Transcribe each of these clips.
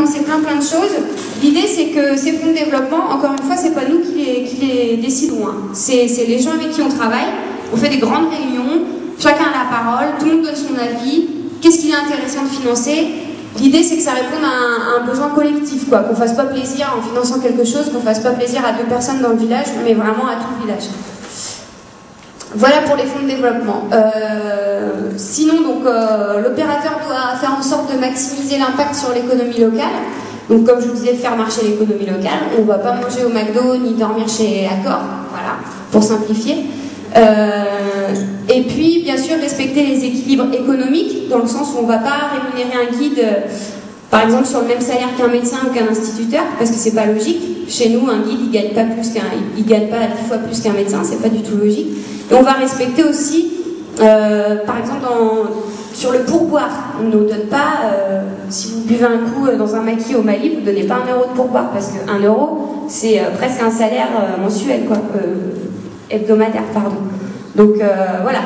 financer plein de choses. L'idée, c'est que ces fonds de développement, encore une fois, c'est pas nous qui les décidons. Hein. C'est les gens avec qui on travaille. On fait des grandes réunions, chacun a la parole, tout le monde donne son avis. Qu'est-ce qu'il est intéressant de financer? L'idée, c'est que ça réponde à un besoin collectif, quoi. Qu'on fasse pas plaisir en finançant quelque chose, qu'on fasse pas plaisir à 2 personnes dans le village, mais vraiment à tout le village. Voilà pour les fonds de développement. Sinon, donc, l'opérateur doit faire en sorte de maximiser l'impact sur l'économie locale. Donc, comme je vous disais, faire marcher l'économie locale. On ne va pas manger au McDo ni dormir chez Accor, voilà, pour simplifier. Et puis, bien sûr, respecter les équilibres économiques, dans le sens où on ne va pas rémunérer un guide, par exemple, sur le même salaire qu'un médecin ou qu'un instituteur, parce que c'est pas logique. Chez nous, un guide, il gagne pas 10 fois plus qu'un médecin, c'est pas du tout logique. Et on va respecter aussi, par exemple, sur le pourboire. On ne nous donne pas, si vous buvez un coup dans un maquis au Mali, vous ne donnez pas 1 euro de pourboire, parce que 1 euro, c'est presque un salaire mensuel, quoi, hebdomadaire, pardon. Donc voilà,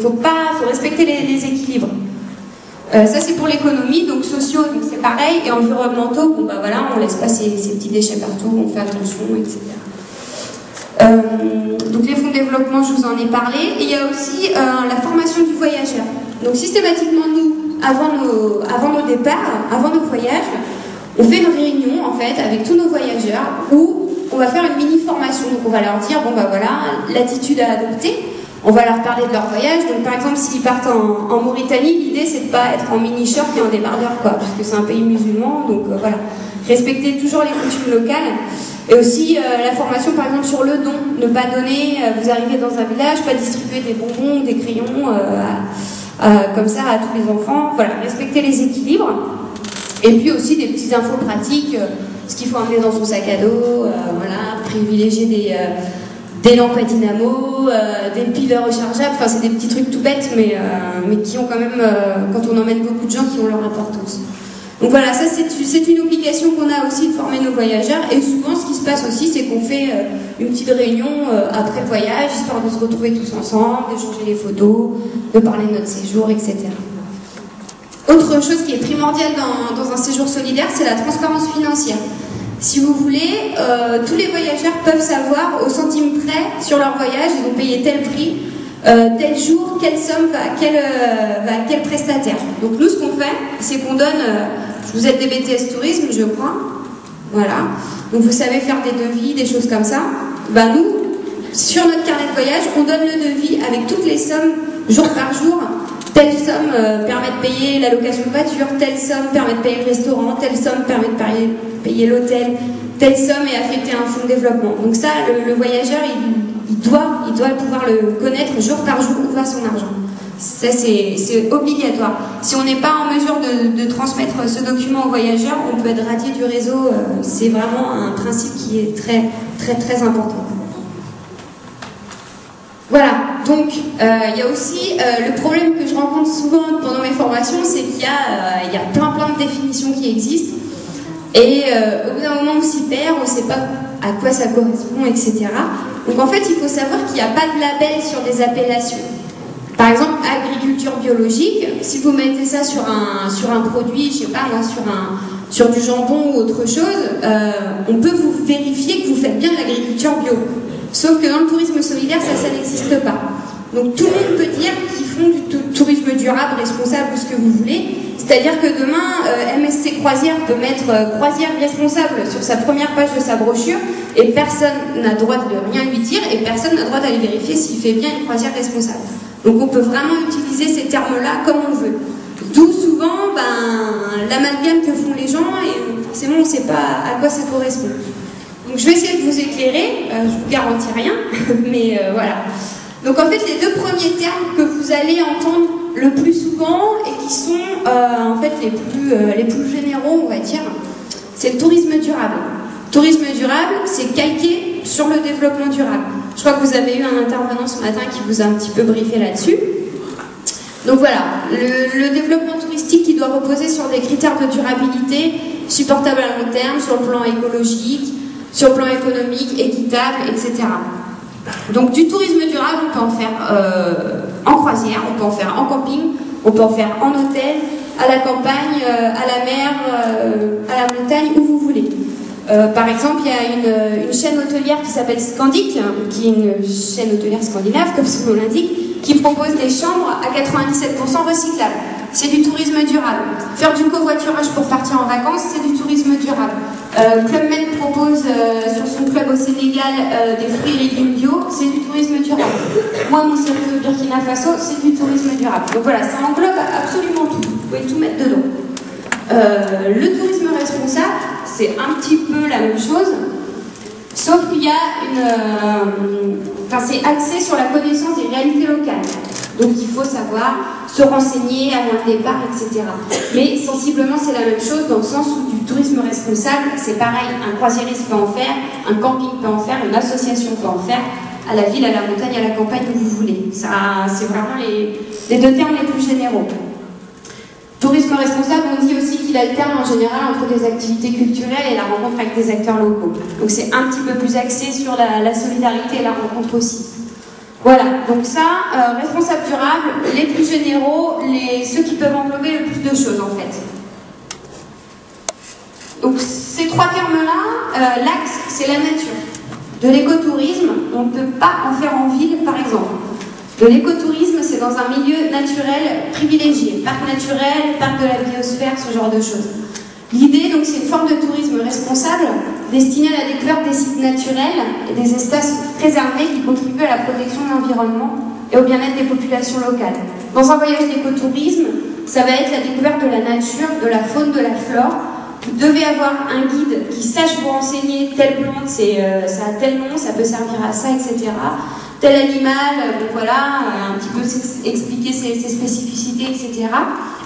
faut respecter les équilibres. Ça c'est pour l'économie, donc sociaux, donc c'est pareil, et environnementaux, bon bah voilà, on laisse pas ces petits déchets partout, on fait attention, etc. Donc les fonds de développement, je vous en ai parlé, et il y a aussi la formation du voyageur. Donc systématiquement, nous, avant nos départs, avant nos voyages, on fait une réunion en fait avec tous nos voyageurs où on va faire une mini-formation. Donc on va leur dire, bon bah voilà, l'attitude à adopter. On va leur parler de leur voyage. Donc par exemple, s'ils partent en Mauritanie, l'idée c'est de pas être en mini-short et en débardeur, quoi, parce que c'est un pays musulman, donc voilà. Respecter toujours les coutumes locales. Et aussi la formation par exemple sur le don. Ne pas donner, vous arrivez dans un village, pas distribuer des bonbons, des crayons, comme ça à tous les enfants. Voilà, respecter les équilibres. Et puis aussi des petites infos pratiques, ce qu'il faut emmener dans son sac à dos, voilà, privilégier des lampes à dynamo, des piles rechargeables, enfin c'est des petits trucs tout bêtes, mais qui ont quand même, quand on emmène beaucoup de gens, qui ont leur importance. Donc voilà, ça c'est une obligation qu'on a aussi de former nos voyageurs, et souvent ce qui se passe aussi, c'est qu'on fait une petite réunion après le voyage, histoire de se retrouver tous ensemble, d'échanger les photos, de parler de notre séjour, etc. Autre chose qui est primordiale dans un séjour solidaire, c'est la transparence financière. Si vous voulez, tous les voyageurs peuvent savoir au centime près sur leur voyage, ils ont payé tel prix, tel jour, quelle somme va à quel prestataire. Donc nous, ce qu'on fait, c'est qu'on donne, vous êtes des BTS tourisme, je crois, voilà, donc vous savez faire des devis, des choses comme ça. Ben nous, sur notre carnet de voyage, on donne le devis avec toutes les sommes, jour par jour. Telle somme permet de payer la location de voiture, telle somme permet de payer le restaurant, telle somme permet de payer l'hôtel, telle somme est affectée à un fonds de développement. Donc ça, le voyageur, il doit pouvoir le connaître jour par jour où va son argent. Ça, c'est obligatoire. Si on n'est pas en mesure de transmettre ce document aux voyageurs, on peut être radié du réseau. C'est vraiment un principe qui est très, très, très important. Voilà, donc il y a aussi le problème que je rencontre souvent pendant mes formations, c'est qu'il y a plein de définitions qui existent, et au bout d'un moment on s'y perd, on ne sait pas à quoi ça correspond, etc. Donc en fait il faut savoir qu'il n'y a pas de label sur des appellations. Par exemple, agriculture biologique, si vous mettez ça sur un produit, je sais pas moi, sur du jambon ou autre chose, on peut vous vérifier que vous faites bien de l'agriculture bio. Sauf que dans le tourisme solidaire, ça n'existe pas. Donc tout le monde peut dire qu'ils font du tourisme durable, responsable, ou ce que vous voulez. C'est-à-dire que demain, MSC Croisière peut mettre croisière responsable sur sa première page de sa brochure, et personne n'a le droit de rien lui dire, et personne n'a le droit d'aller vérifier s'il fait bien une croisière responsable. Donc on peut vraiment utiliser ces termes-là comme on veut. D'où souvent l'amalgame que font les gens, et forcément on ne sait pas à quoi ça correspond. Donc je vais essayer de vous éclairer, je vous garantis rien, mais voilà. Donc en fait, les 2 premiers termes que vous allez entendre le plus souvent et qui sont en fait les plus généraux, on va dire, c'est le tourisme durable. Tourisme durable, c'est calqué sur le développement durable. Je crois que vous avez eu un intervenant ce matin qui vous a un petit peu briefé là-dessus. Donc voilà, le développement touristique qui doit reposer sur des critères de durabilité supportables à long terme, sur le plan écologique, sur le plan économique, équitable, etc. Donc du tourisme durable, on peut en faire en croisière, on peut en faire en camping, on peut en faire en hôtel, à la campagne, à la mer, à la montagne. Par exemple, il y a une chaîne hôtelière qui s'appelle Scandic, qui est une chaîne hôtelière scandinave, comme son nom l'indique, qui propose des chambres à 97% recyclables. C'est du tourisme durable. Faire du covoiturage pour partir en vacances, c'est du tourisme durable. Club Med propose sur son club au Sénégal des fruits et légumes bio, c'est du tourisme durable. Moi, mon service au Burkina Faso, c'est du tourisme durable. Donc voilà, ça englobe absolument tout. Vous pouvez tout mettre dedans. Le tourisme responsable, c'est un petit peu la même chose, sauf qu'il y a c'est axé sur la connaissance des réalités locales. Donc il faut savoir se renseigner avant le départ, etc. Mais sensiblement, c'est la même chose dans le sens où du tourisme responsable, c'est pareil, un croisiériste peut en faire, un camping peut en faire, une association peut en faire, à la ville, à la montagne, à la campagne, où vous voulez. Ça, c'est vraiment les deux termes les plus généraux. Tourisme responsable, on dit aussi qu'il alterne en général entre des activités culturelles et la rencontre avec des acteurs locaux. Donc c'est un petit peu plus axé sur la solidarité et la rencontre aussi. Voilà, donc ça, responsable durable, les plus généraux, ceux qui peuvent englober le plus de choses en fait. Donc ces trois termes-là, l'axe, c'est la nature. De l'écotourisme, on ne peut pas en faire en ville par exemple. De l'écotourisme, c'est dans un milieu naturel privilégié, parc naturel, parc de la biosphère, ce genre de choses. L'idée, donc, c'est une forme de tourisme responsable destinée à la découverte des sites naturels et des espaces préservés qui contribuent à la protection de l'environnement et au bien-être des populations locales. Dans un voyage d'écotourisme, ça va être la découverte de la nature, de la faune, de la flore. Vous devez avoir un guide qui sache vous renseigner, telle plante, ça a tel nom, ça peut servir à ça, etc. Tel animal, donc voilà, un petit peu expliquer ses spécificités, etc.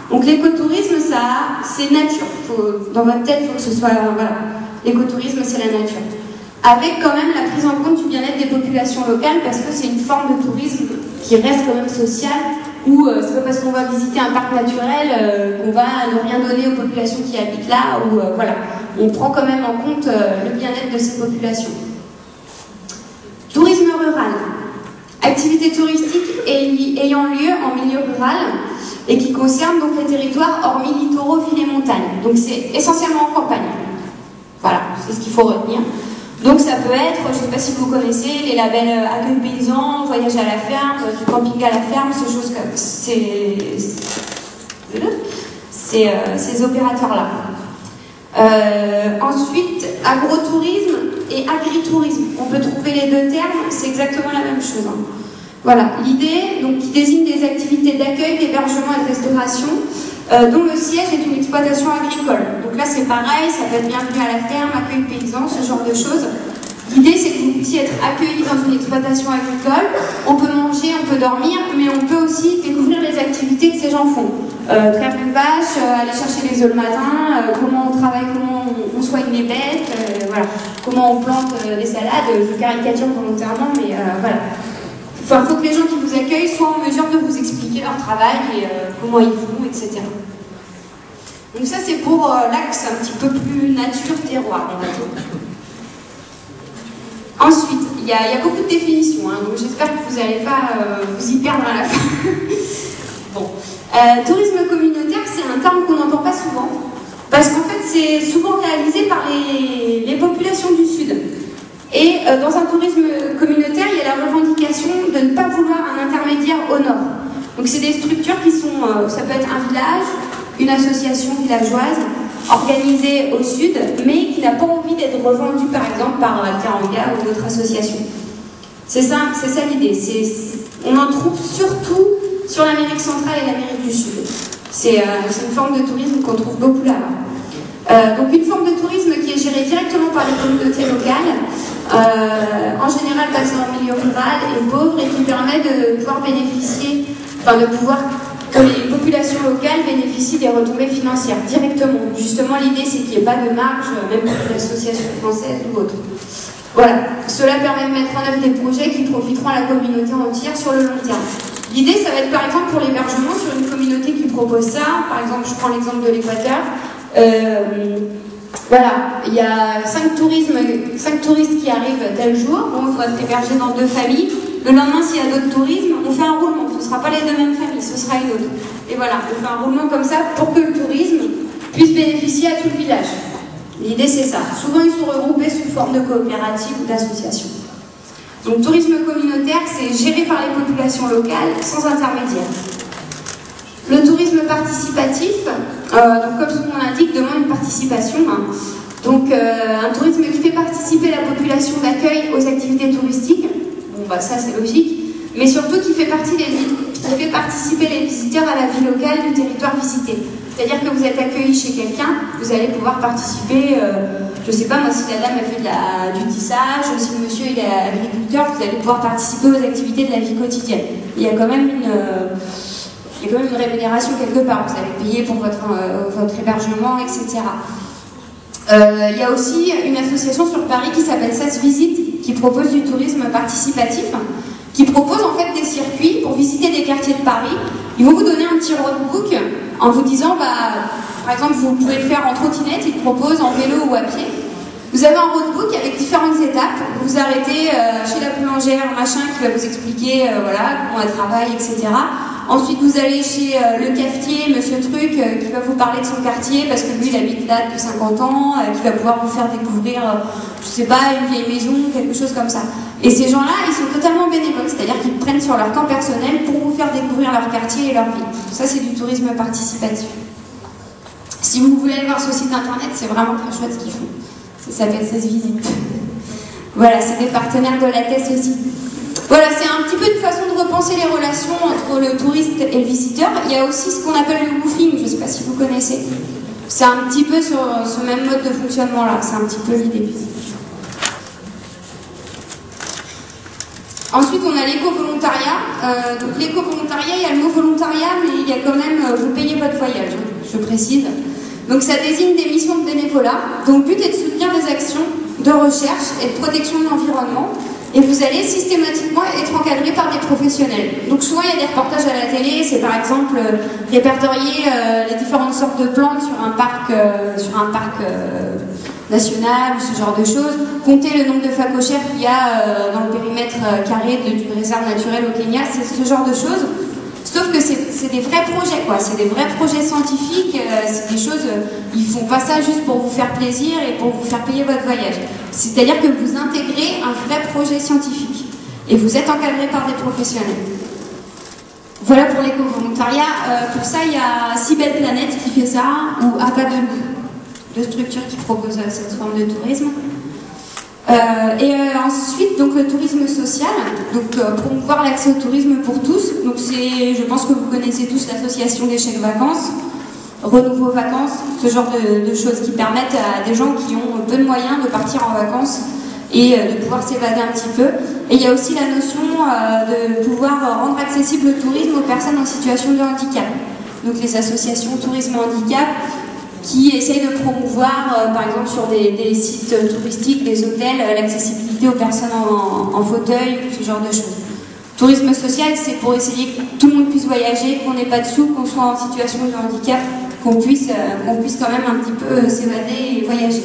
Donc l'écotourisme, c'est nature. Dans votre tête, il faut que ce soit, voilà, l'écotourisme, c'est la nature. Avec quand même la prise en compte du bien-être des populations locales, parce que c'est une forme de tourisme qui reste quand même social, où c'est pas parce qu'on va visiter un parc naturel qu'on va ne rien donner aux populations qui habitent là, ou voilà. On prend quand même en compte le bien-être de ces populations. Tourisme rural. Activités touristiques ayant lieu en milieu rural et qui concernent donc les territoires hormis littoraux, villes et montagnes. Donc c'est essentiellement en campagne. Voilà, c'est ce qu'il faut retenir. Donc ça peut être, je ne sais pas si vous connaissez, les labels accueil paysan, voyage à la ferme, du camping à la ferme, ces choses comme ces opérateurs-là. Ensuite, agrotourisme et agritourisme. On peut trouver les deux termes, c'est exactement la même chose. Hein. Voilà, l'idée, donc, qui désigne des activités d'accueil, d'hébergement et de restauration, dont le siège est une exploitation agricole. Donc là, c'est pareil, ça peut être bienvenue à la ferme, accueil paysan, ce genre de choses. L'idée, c'est que vous puissiez être accueillis dans une exploitation agricole. On peut manger, on peut dormir, mais on peut aussi découvrir les activités que ces gens font. Traire une vache, aller chercher les œufs le matin, comment on travaille, comment on soigne les bêtes, voilà. Comment on plante les salades. Je caricature volontairement, mais voilà. Enfin, il faut que les gens qui vous accueillent soient en mesure de vous expliquer leur travail et comment ils font, etc. Donc ça, c'est pour l'axe un petit peu plus nature, terroir, on va dire. Ensuite, il y a beaucoup de définitions, hein, donc j'espère que vous n'allez pas vous y perdre à la fin. Bon. Tourisme communautaire, c'est un terme qu'on n'entend pas souvent, parce qu'en fait, c'est souvent réalisé par les populations du Sud. Et dans un tourisme communautaire, il y a la revendication de ne pas vouloir un intermédiaire au nord. Donc c'est des structures qui sont, ça peut être un village, une association villageoise, organisée au sud, mais qui n'a pas envie d'être revendue par exemple par Teranga ou d'autres associations. C'est ça l'idée. On en trouve surtout sur l'Amérique centrale et l'Amérique du Sud. C'est une forme de tourisme qu'on trouve beaucoup là-bas. Donc une forme de tourisme qui est gérée directement par les communautés locales, en général basée en milieu rural et pauvre, et qui permet de pouvoir bénéficier, enfin de pouvoir que les populations locales bénéficient des retombées financières directement. Justement, l'idée, c'est qu'il n'y ait pas de marge, même pour une association française ou autre. Voilà. Cela permet de mettre en œuvre des projets qui profiteront à la communauté entière sur le long terme. L'idée, ça va être par exemple pour l'hébergement sur une communauté qui propose ça. Par exemple, je prends l'exemple de l'Équateur. Voilà, il y a 5 touristes qui arrivent tel jour. Bon, il faudra être hébergé dans 2 familles. Le lendemain, s'il y a d'autres tourismes, on fait un roulement. Ce ne sera pas les 2 mêmes familles, ce sera une autre. Et voilà, on fait un roulement comme ça pour que le tourisme puisse bénéficier à tout le village. L'idée c'est ça. Souvent ils sont regroupés sous forme de coopérative ou d'association. Donc tourisme communautaire, c'est géré par les populations locales sans intermédiaire. Le tourisme participatif, donc comme son nom l'indique, demande une participation. Donc un tourisme qui fait participer la population d'accueil aux activités touristiques, bon bah ça c'est logique, mais surtout qui fait participer les visiteurs à la vie locale du territoire visité. C'est-à-dire que vous êtes accueilli chez quelqu'un, vous allez pouvoir participer, je sais pas moi, si la dame a fait du tissage, si le monsieur il est agriculteur, vous allez pouvoir participer aux activités de la vie quotidienne. Il y a quand même une rémunération quelque part, vous allez payer pour votre hébergement, etc. Il y a aussi une association sur Paris qui s'appelle SAS Visite, qui propose du tourisme participatif, qui propose en fait des circuits pour visiter des quartiers de Paris. Ils vont vous donner un petit roadbook en vous disant, par exemple, vous pouvez le faire en trottinette, ils proposent en vélo ou à pied. Vous avez un roadbook avec différentes étapes. Vous vous arrêtez chez la boulangère, machin, qui va vous expliquer voilà, comment elle travaille, etc. Ensuite, vous allez chez le cafetier, Monsieur Truc, qui va vous parler de son quartier, parce que lui, il habite là depuis 50 ans, qui va pouvoir vous faire découvrir, je sais pas, une vieille maison, quelque chose comme ça. Et ces gens-là, ils sont totalement bénévoles, c'est-à-dire qu'ils prennent sur leur temps personnel pour vous faire découvrir leur quartier et leur ville. Ça, c'est du tourisme participatif. Si vous voulez aller voir ce site internet, c'est vraiment très chouette ce qu'ils font. Ça s'appelle SAS Visite. Voilà, c'est des partenaires de la TES aussi. Voilà, c'est un petit peu une façon de repenser les relations entre le touriste et le visiteur. Il y a aussi ce qu'on appelle le woofing, je ne sais pas si vous connaissez. C'est un petit peu sur ce même mode de fonctionnement-là, c'est un petit peu l'idée. Ensuite, on a l'éco-volontariat. Donc l'éco-volontariat, il y a le mot volontariat, mais il y a quand même, vous payez votre voyage, je précise. Donc ça désigne des missions de bénévolat. Donc le but est de soutenir des actions de recherche et de protection de l'environnement. Et vous allez systématiquement être encadré par des professionnels. Donc souvent il y a des reportages à la télé, c'est par exemple répertorier les différentes sortes de plantes sur un parc national ou ce genre de choses, compter le nombre de phacochères qu'il y a dans le périmètre carré d'une réserve naturelle au Kenya, c'est ce genre de choses. Sauf que c'est des vrais projets, quoi. C'est des vrais projets scientifiques, c'est des choses, ils font pas ça juste pour vous faire plaisir et pour vous faire payer votre voyage. C'est-à-dire que vous intégrez un vrai projet scientifique et vous êtes encadré par des professionnels. Voilà pour l'éco-volontariat. Pour ça, il y a Si Belle Planète qui fait ça, ou APA de Loup, deux structures qui proposent cette forme de tourisme. Ensuite, donc le tourisme social, donc promouvoir l'accès au tourisme pour tous. Donc je pense que vous connaissez tous l'association des chèques vacances, Renouveau Vacances, ce genre de choses qui permettent à des gens qui ont peu de moyens de partir en vacances et de pouvoir s'évader un petit peu. Et il y a aussi la notion de pouvoir rendre accessible le tourisme aux personnes en situation de handicap. Donc les associations tourisme handicap qui essayent de promouvoir, par exemple sur des sites touristiques, des hôtels, l'accessibilité aux personnes en fauteuil, ce genre de choses. Tourisme social, c'est pour essayer que tout le monde puisse voyager, qu'on n'ait pas de sous, qu'on soit en situation de handicap, qu'on puisse quand même un petit peu s'évader et voyager.